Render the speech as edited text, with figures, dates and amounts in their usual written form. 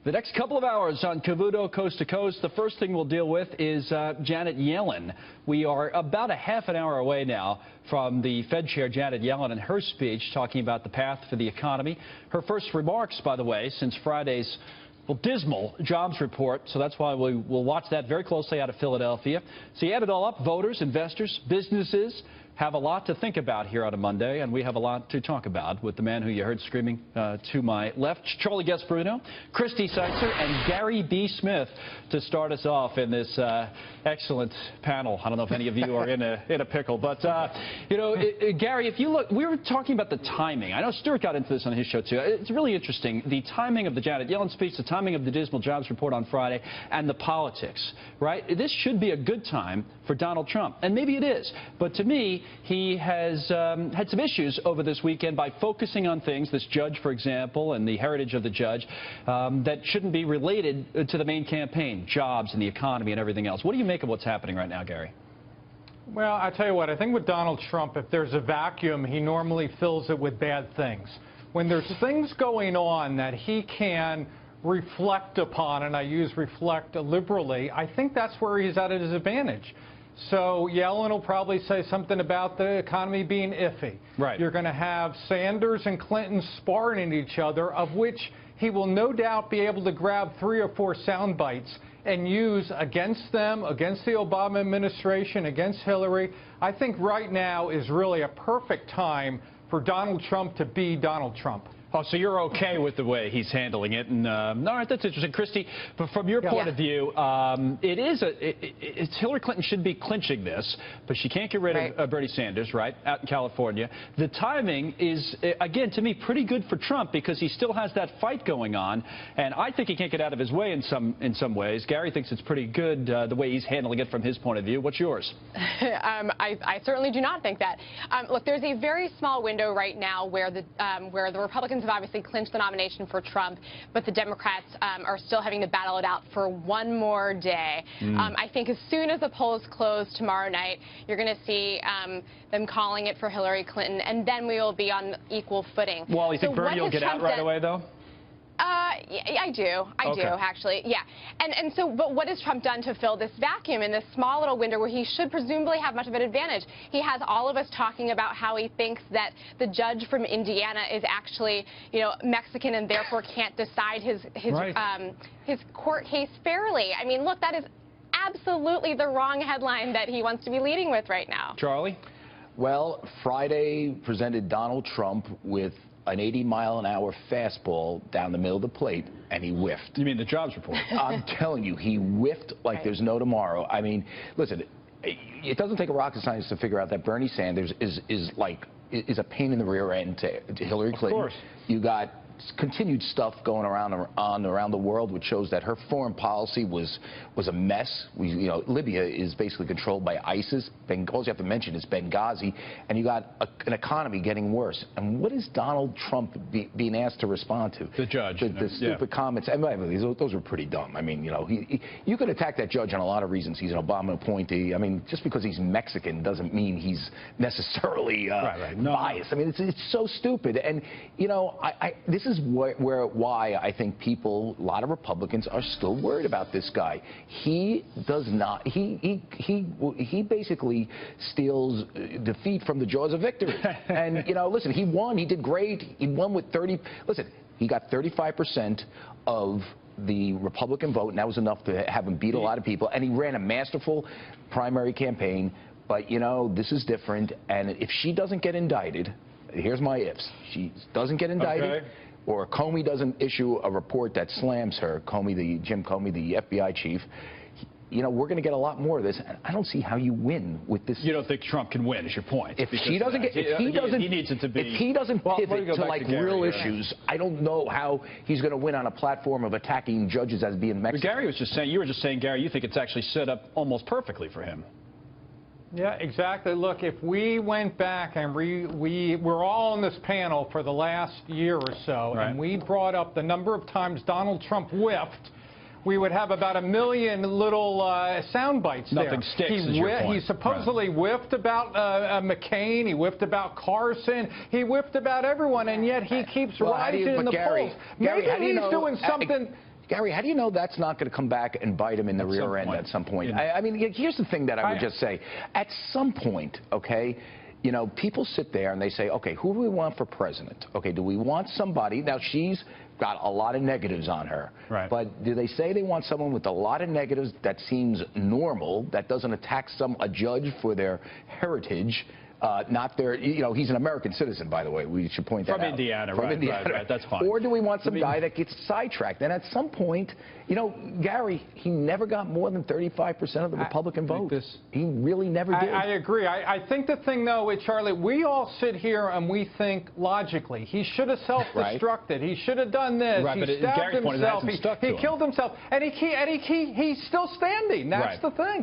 The next couple of hours on Cavuto Coast to Coast, the first thing we'll deal with is Janet Yellen. We are about a half an hour away now from the Fed Chair Janet Yellen and her speech talking about the path for the economy. Her first remarks, by the way, since Friday's dismal jobs report, so that's why we'll watch that very closely out of Philadelphia. So you add it all up, voters, investors, businesses have a lot to think about here on a Monday, and we have a lot to talk about with the man who you heard screaming to my left, Charlie Gasparino, Christy, Setzer, and Gary B. Smith to start us off in this excellent panel. I don't know if any of you are in a pickle, but you know, Gary, if you look, we were talking about the timing. I know Stuart got into this on his show too. It's really interesting, the timing of the Janet Yellen speech, the timing of the dismal jobs report on Friday, and the politics, right? This should be a good time for Donald Trump, and maybe it is, but to me, he has had some issues over this weekend by focusing on things, this judge, for example, and the heritage of the judge, that shouldn't be related to the main campaign, jobs and the economy and everything else. What do you make of what's happening right now, Gary? Well, I tell you what, I think with Donald Trump, if there's a vacuum, he normally fills it with bad things. When there's things going on that he can reflect upon, and I use reflect liberally, I think that's where he's at his advantage. So Yellen will probably say something about the economy being iffy. Right. You're going to have Sanders and Clinton sparring at each other, of which he will no doubt be able to grab 3 or 4 sound bites and use against them, against the Obama administration, against Hillary. I think right now is really a perfect time for Donald Trump to be Donald Trump. Oh, so you're okay with the way he's handling it, and all right, that's interesting, Christy. But from your point of view, it's Hillary Clinton should be clinching this, but she can't get rid of Bernie Sanders, right, out in California. The timing is, again, to me, pretty good for Trump because he still has that fight going on, and I think he can't get out of his way in some ways. Gary thinks it's pretty good the way he's handling it from his point of view. What's yours? I certainly do not think that. Look, there's a very small window right now where the Republicans have obviously clinched the nomination for Trump, but the Democrats are still having to battle it out for one more day. I think as soon as the polls close tomorrow night, you're going to see them calling it for Hillary Clinton, and then we will be on equal footing. Well, you think Bernie will get out right away, though? Yeah, I do, actually, yeah. And so, but what has Trump done to fill this vacuum in this small little window where he should presumably have much of an advantage? He has all of us talking about how he thinks that the judge from Indiana is actually, you know, Mexican and therefore can't decide his court case fairly. I mean, look, that is absolutely the wrong headline that he wants to be leading with right now. Charlie? Well, Friday presented Donald Trump with an 80-mile-an-hour fastball down the middle of the plate, and he whiffed. You mean the jobs report? I'm telling you, he whiffed like there's no tomorrow. I mean, listen, it doesn't take a rocket scientist to figure out that Bernie Sanders is a pain in the rear end to Hillary Clinton. Of course. You got continued stuff going around the world, which shows that her foreign policy was a mess. You know, Libya is basically controlled by ISIS. All you have to mention is Benghazi, and you got an economy getting worse. And what is Donald Trump being asked to respond to? The judge. The stupid comments. And those were pretty dumb. I mean, you know, you could attack that judge on a lot of reasons. He's an Obama appointee. I mean, just because he's Mexican doesn't mean he's necessarily biased. I mean, it's so stupid. And you know, this is why I think a lot of Republicans are still worried about this guy. He does not. He basically steals defeat from the jaws of victory. And you know, listen, he won. He did great. He won with 30. Listen, he got 35% of the Republican vote, and that was enough to have him beat a lot of people. And he ran a masterful primary campaign. But you know, this is different. And if she doesn't get indicted, here's my ifs. She doesn't get indicted. Or Comey doesn't issue a report that slams her, Jim Comey, the FBI chief, you know, we're going to get a lot more of this. And I don't see how you win with this. You don't think Trump can win, is your point? If he doesn't pivot to like real issues, I don't know how he's going to win on a platform of attacking judges as being Mexican. Gary was just saying, you were just saying, Gary, you think it's actually set up almost perfectly for him. Yeah, exactly. Look, if we went back and we're all on this panel for the last year or so, and we brought up the number of times Donald Trump whiffed, we would have about 1 million little sound bites there. Nothing sticks, is your point. He supposedly whiffed about McCain. He whiffed about Carson. He whiffed about everyone, and yet he keeps rising in the polls. Maybe he's doing something. Gary, how do you know that's not going to come back and bite him in the rear end at some point? I mean, here's the thing that I would just say. At some point, okay, you know, people sit there and they say, okay, who do we want for president? Okay, do we want somebody? Now, she's got a lot of negatives on her. Right. But do they say they want someone with a lot of negatives that seems normal, that doesn't attack a judge for their heritage? Not their, you know, he's an American citizen, by the way. We should point that out. From Indiana, right, that's fine. Or do we want some guy that gets sidetracked? And at some point, you know, Gary, he never got more than 35% of the Republican vote. He really never did. I agree. I think the thing, though, with Charlie, we all sit here and we think logically. He should have self-destructed. He should have done this. Right, he stabbed himself. He killed himself. And he's still standing. That's the thing.